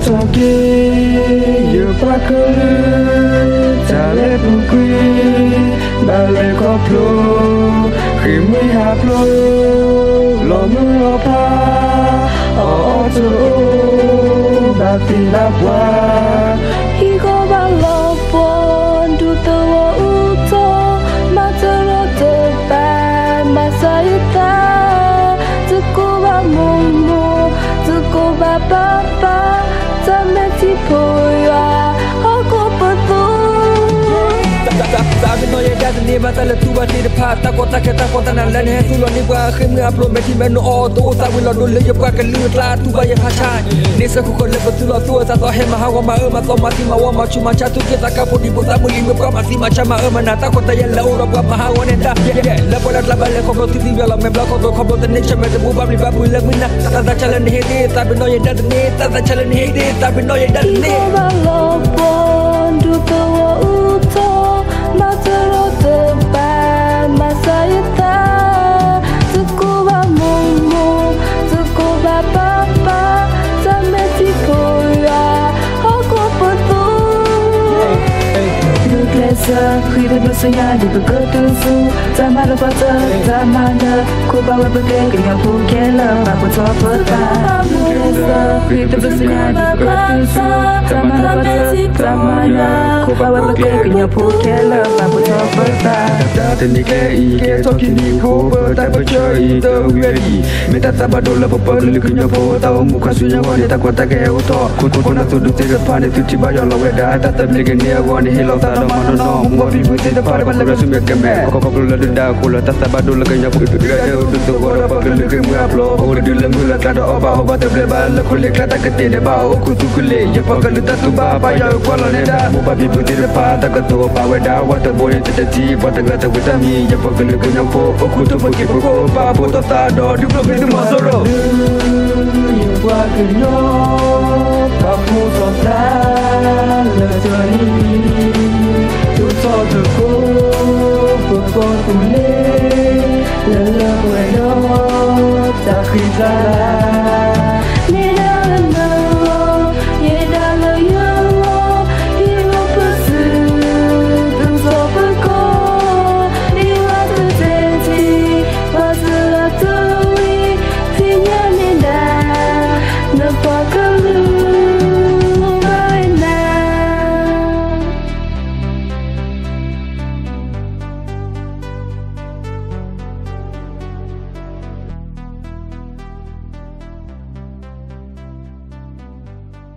trong kia yêu quá cơ cha lệ bù quy ba lệ có pro khi mới hạ pro lo mưa pa ở chỗ ba tì la qua khi có ba lo buồn du tơ u to mà tơ lo tơ ba mà say ta tu cô ba mông mô tu cô ba ba ba ta mẹ ti poya ho cô bơ tu Sabi no yeda ni batale tu ba ni pa ta ko ta ke ta ko ta nan len he tu lo ni ba khim ni upload me ti me no o to ta wi lo do le yep ka ke lu tla tu ba ye ha cha ni sa ku ko le tu lo tu ta to he ma ha wa ma ma to ma ti ma wa ma chu ma cha tu ke ta ka po di bo ta mu li me ka ma ti ma cha ma ma na ta ko ta ye la o ro ma ha wa ne ta la bo la ba le ko ti ti la me bla ko to ko ta ne cha me de bu ba li ba bu le mina ta ta cha le ni he de ta bi no yeda ni ta ta cha le ni he de ta bi no yeda ni ba lo bon du to u to mà tơ lo tơ ba mà say ta tu cô ba mông mô tu cô ba ba ba ta mẹ ti poya ho cô bơ tu được lẽ ra khi được bước sang nhà đi bước tu su ta mà lo bắt ta mà nợ cô ba ba bước cái nhà phụ kia là ba cô cho bớt ta được lẽ ra khi được bước sang nhà đi bước tu su ta mà lo bắt ta mà nợ cô ba ba bước cái nhà phụ kia là ba cô cho bớt ta ta tên đi cái ý cái cho khi đi phố bờ ta bờ chơi tơ người đi mình ta ta bắt đầu là bờ lưng cái nhà phố tao mua khăn suy nhau để ta quan ta cái ô tô cô na tôi được chơi được pan để tôi chỉ bao giờ lâu đã ta tập lấy cái nhà quan để hiểu ta đâu mà nó mua vì vui thì ta phải bắt lấy suy nghĩ cái mẹ có là đừng đau cô là ta ta bắt đầu là cái nhà phố được cái đều được tôi gọi là bờ lưng cái mưa upload ô được là mưa là ta đó ba tập lấy ba là cô lấy ta cái tiền để bao cô tu cái lấy giờ bao cái ta tu ba ba giờ qua là nên đã mua ba vì vui thì ta phải ta cái tu ba vậy đã qua ta bồi ta chỉ qua ta cái ta với ta mi giờ bao cái cái nhà phố cô tu phải cái cô ba bố ta đó được cái cái mà rồi yêu qua cái nhỏ ta mua cho ta là chơi tôi cho được cô vượt con cùng lên lần lần quay đó ta khi ra